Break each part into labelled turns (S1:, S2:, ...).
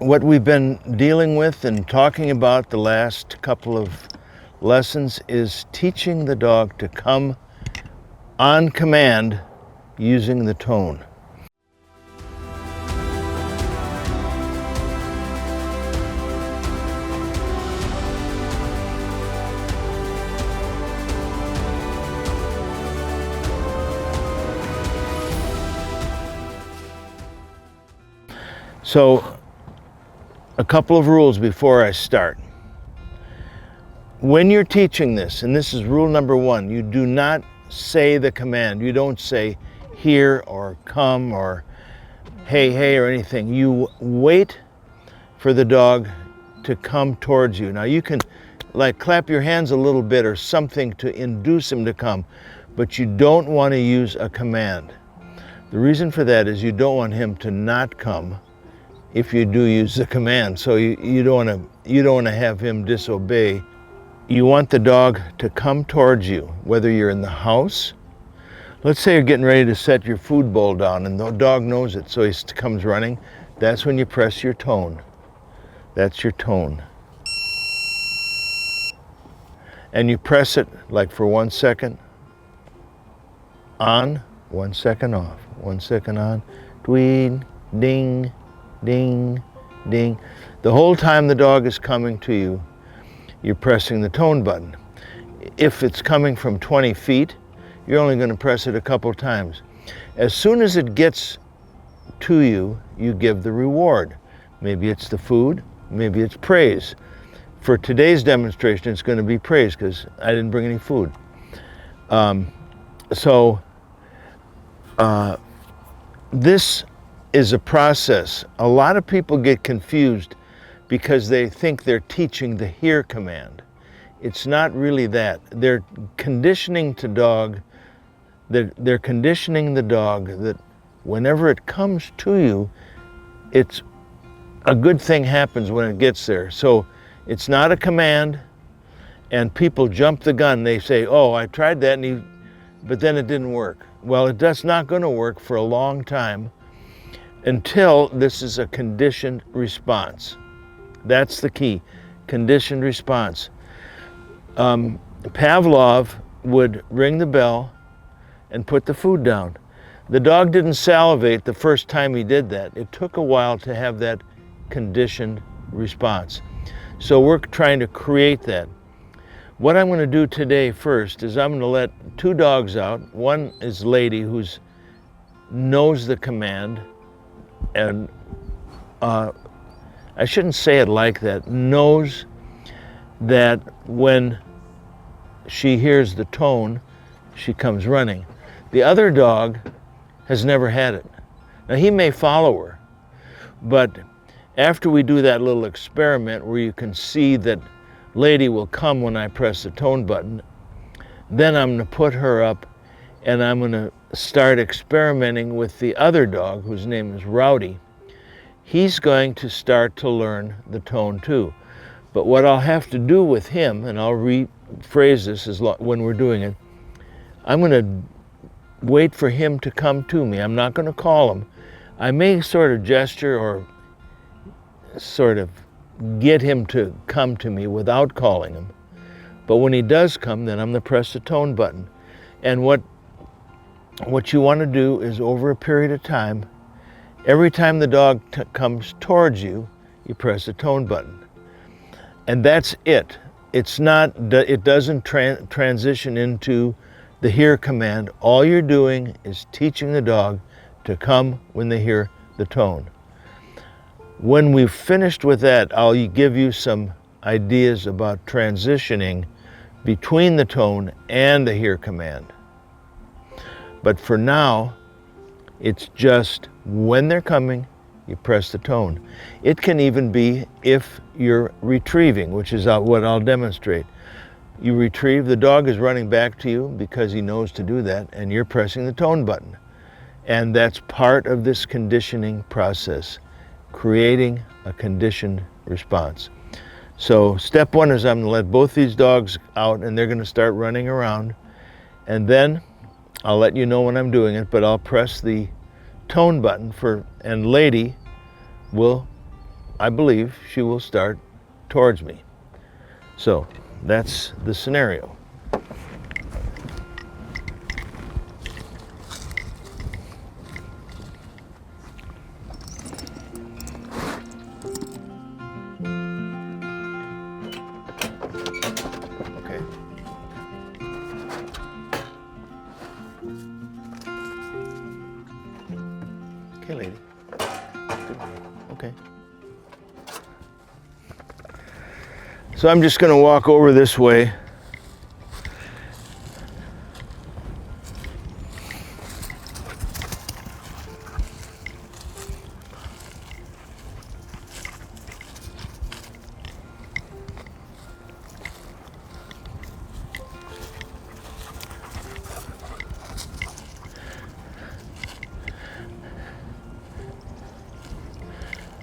S1: what we've been dealing with and talking about the last couple of lessons is teaching the dog to come on command using the tone. So, a couple of rules before I start. When you're teaching this, and this is rule number 1, you do not say the command. You don't say here or come or hey or anything. You wait for the dog to come towards you. Now you can like clap your hands a little bit or something to induce him to come, but you don't want to use a command. The reason for that is you don't want him to not come if you do use the command. So you don't want to have him disobey. You want the dog to come towards you, whether you're in the house. Let's say you're getting ready to set your food bowl down and the dog knows it, so he comes running. That's when you press your tone. That's your tone. And you press it like for 1 second on, 1 second off, 1 second on, dween, ding, ding, ding. The whole time the dog is coming to you, you're pressing the tone button. If it's coming from 20 feet, you're only going to press it a couple times. As soon as it gets to you, you give the reward. Maybe it's the food, maybe it's praise. For today's demonstration, it's going to be praise because I didn't bring any food. This is a process. A lot of people get confused because they think they're teaching the here command. It's not really that. They're conditioning the dog that whenever it comes to you, it's a good thing happens when it gets there. So it's not a command, and people jump the gun. They say, oh, I tried that, but then it didn't work. Well, that's not going to work for a long time until this is a conditioned response. That's the key, conditioned response. Pavlov would ring the bell and put the food down. The dog didn't salivate the first time he did that. It took a while to have that conditioned response. So we're trying to create that. What I'm going to do today first is I'm going to let 2 dogs out. One is Lady, who knows the command, and I shouldn't say it like that, knows that when she hears the tone, she comes running. The other dog has never had it. Now he may follow her, but after we do that little experiment where you can see that Lady will come when I press the tone button, then I'm going to put her up and I'm going to start experimenting with the other dog, whose name is Rowdy. He's going to start to learn the tone too. But what I'll have to do with him, and I'll rephrase this when we're doing it, I'm going to wait for him to come to me. I'm not going to call him. I may sort of gesture or sort of get him to come to me without calling him. But when he does come, then I'm going to press the tone button. And what you want to do is, over a period of time, every time the dog comes towards you, you press the tone button. And that's it. It doesn't transition into the here command. All you're doing is teaching the dog to come when they hear the tone. When we've finished with that, I'll give you some ideas about transitioning between the tone and the here command. But for now, it's just when they're coming, you press the tone. It can even be if you're retrieving, which is what I'll demonstrate. You retrieve, the dog is running back to you because he knows to do that, and you're pressing the tone button. And that's part of this conditioning process, creating a conditioned response. So step 1 is I'm going to let both these dogs out and they're going to start running around. And then I'll let you know when I'm doing it, but I'll press the tone button and Lady will I believe she will start towards me. So that's the scenario. Okay. Okay, lady. Good. Okay. So I'm just going to walk over this way.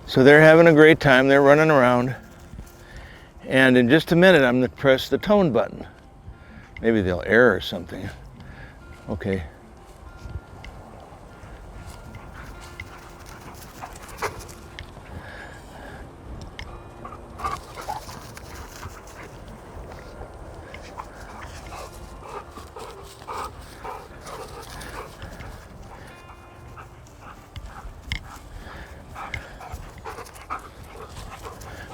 S1: So they're having a great time. They're running around. And in just a minute, I'm going to press the tone button. Maybe they'll err or something. Okay.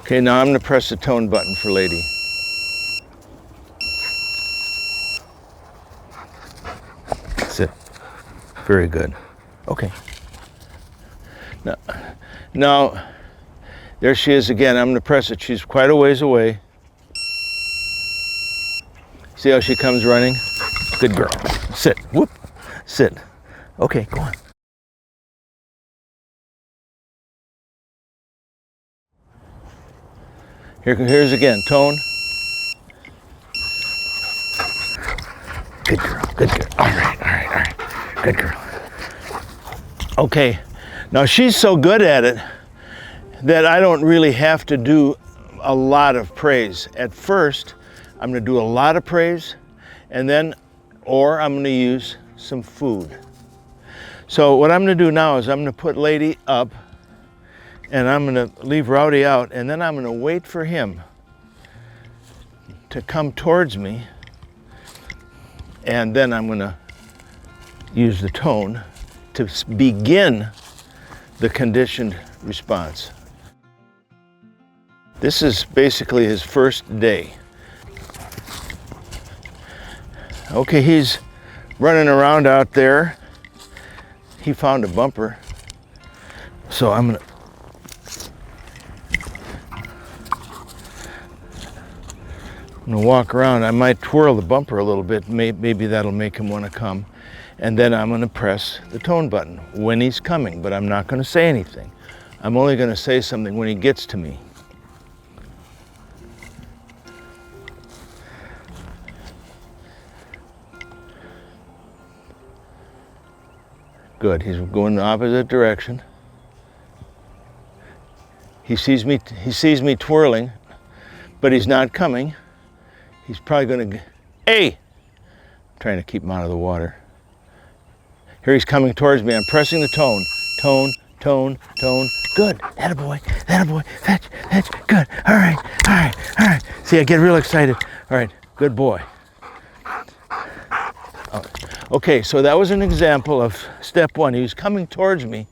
S1: Okay, now I'm going to press the tone button for lady. Sit. Very good. Okay. Now, there she is again. I'm going to press it. She's quite a ways away. See how she comes running? Good girl. Sit. Whoop. Sit. Okay, go on. Here's again, tone. Good girl, good girl. All right. Good girl. Okay, now she's so good at it that I don't really have to do a lot of praise. At first, I'm gonna do a lot of praise, and then, or I'm gonna use some food. So what I'm gonna do now is I'm gonna put Lady up, and I'm going to leave Rowdy out, and then I'm going to wait for him to come towards me, and then I'm going to use the tone to begin the conditioned response. This is basically his first day. Okay, he's running around out there. He found a bumper, so I'm going to walk around. I might twirl the bumper a little bit. Maybe that'll make him want to come. And then I'm going to press the tone button when he's coming, but I'm not going to say anything. I'm only going to say something when he gets to me. Good. He's going the opposite direction. He sees me twirling, but he's not coming. He's probably going to, hey! I'm trying to keep him out of the water. Here he's coming towards me. I'm pressing the tone. Tone, tone, tone. Good. Attaboy, attaboy. Fetch, fetch. Good. All right. See, I get real excited. All right, good boy. Okay, so that was an example of step one. He was coming towards me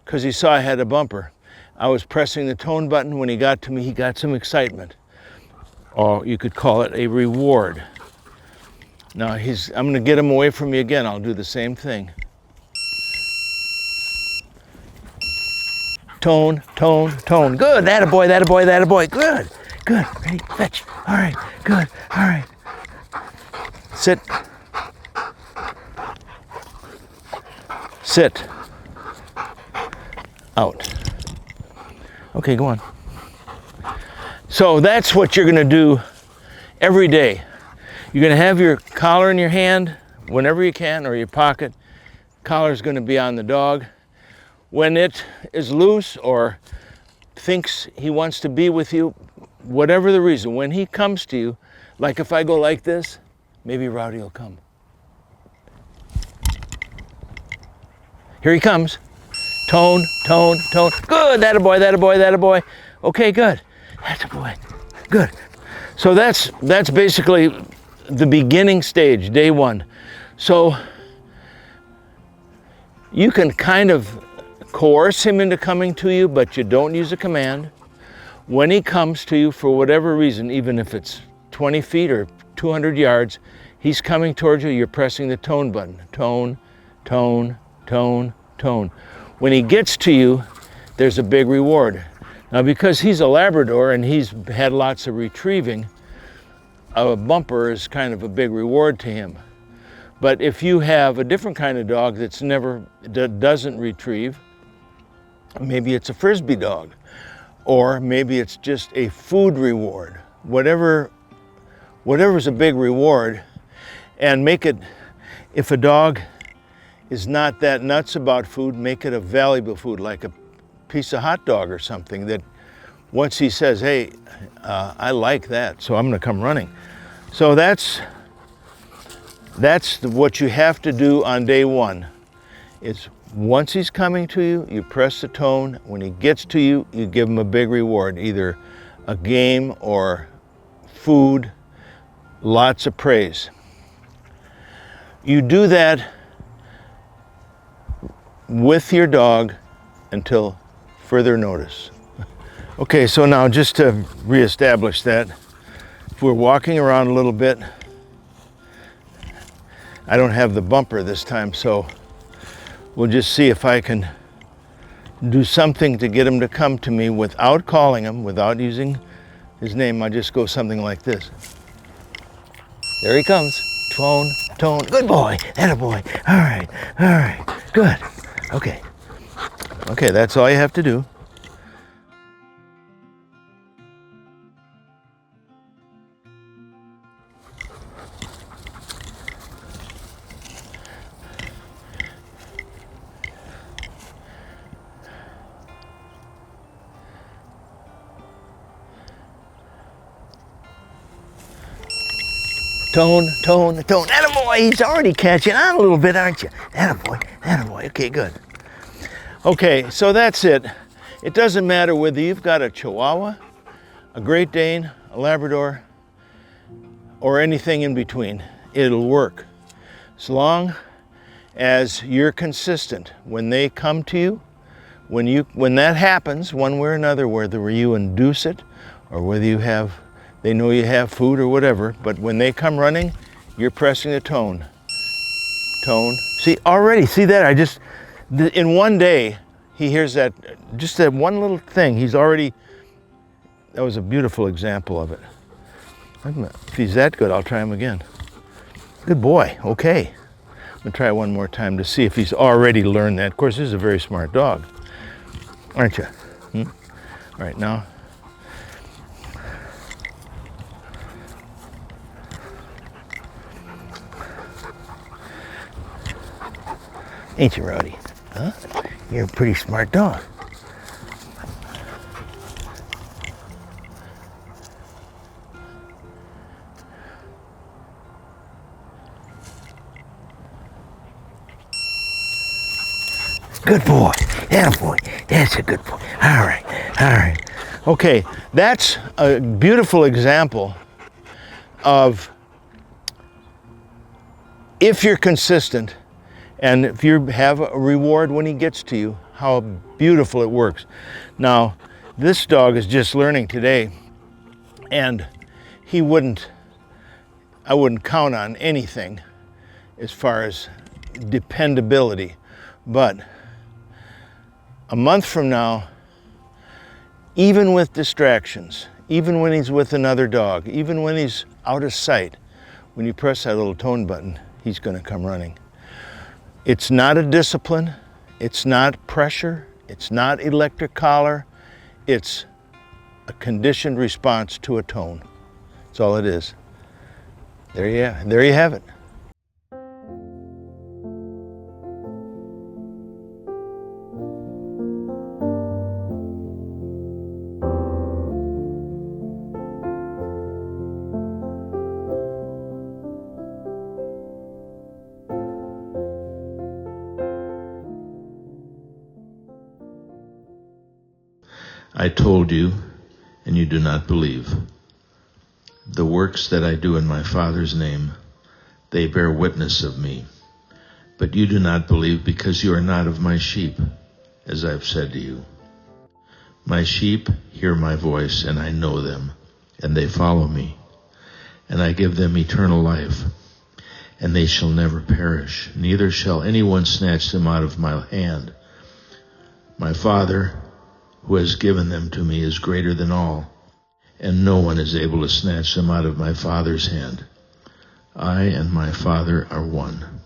S1: because he saw I had a bumper. I was pressing the tone button. When he got to me, he got some excitement. Or you could call it a reward. Now I'm going to get him away from me again. I'll do the same thing. Tone, tone, tone. Good. Attaboy, attaboy, attaboy. Good. Good. Ready? Fetch. All right. Good. All right. Sit. Sit. Out. Okay, go on. So that's what you're going to do every day. You're going to have your collar in your hand whenever you can, or your pocket. Collar's going to be on the dog. When it is loose or thinks he wants to be with you, whatever the reason, when he comes to you, like if I go like this, maybe Rowdy will come. Here he comes. Tone, tone, tone. Good, attaboy, attaboy, attaboy. Okay, good. That's a boy. Good. So that's basically the beginning stage, day one. So you can kind of coerce him into coming to you, but you don't use a command. When he comes to you, for whatever reason, even if it's 20 feet or 200 yards, he's coming towards you, you're pressing the tone button. Tone, tone, tone, tone. When he gets to you, there's a big reward. Now, because he's a Labrador and he's had lots of retrieving, a bumper is kind of a big reward to him. But if you have a different kind of dog that doesn't retrieve, maybe it's a Frisbee dog, or maybe it's just a food reward. Whatever's a big reward, and make it, if a dog is not that nuts about food, make it a valuable food, like a piece of hot dog or something that once he says, hey, I like that, so I'm gonna come running. So that's what you have to do on day one. Is once he's coming to you, you press the tone. When he gets to you, you give him a big reward, either a game or food, lots of praise. You do that with your dog until further notice. Okay, so now just to reestablish that, if we're walking around a little bit, I don't have the bumper this time, so we'll just see if I can do something to get him to come to me without calling him, without using his name. I'll just go something like this. There he comes. Tone, tone. Good boy. Attaboy. All right. Good. Okay. Okay, that's all you have to do. Tone, tone, tone. Attaboy, he's already catching on a little bit, aren't you? Attaboy. Okay, good. Okay, so that's it. It doesn't matter whether you've got a Chihuahua, a Great Dane, a Labrador, or anything in between. It'll work. As long as you're consistent. When they come to you, when that happens, one way or another, whether you induce it or whether they know you have food or whatever, but when they come running, you're pressing the tone. Tone. See that? In one day, he hears that, just that one little thing, that was a beautiful example of it. If he's that good, I'll try him again. Good boy, okay. I'm gonna try one more time to see if he's already learned that. Of course, this is a very smart dog, aren't you? All right, now. Ain't you, Rowdy? Huh? You're a pretty smart dog. Good boy. Attaboy. That's a good boy. All right. Okay, that's a beautiful example of, if you're consistent, and if you have a reward when he gets to you, how beautiful it works. Now, this dog is just learning today, and I wouldn't count on anything as far as dependability. But a month from now, even with distractions, even when he's with another dog, even when he's out of sight, when you press that little tone button, he's going to come running. It's not a discipline, it's not pressure, it's not electric collar, it's a conditioned response to a tone. That's all it is. There you have it. I told you
S2: and you do not believe. The works that I do in my Father's name, they bear witness of me. But you do not believe because you are not of my sheep, as I have said to you. My sheep hear my voice, and I know them, and they follow me. And I give them eternal life, and they shall never perish, neither shall anyone snatch them out of my hand. My Father, who has given them to me, is greater than all, and no one is able to snatch them out of my Father's hand. I and my Father are one.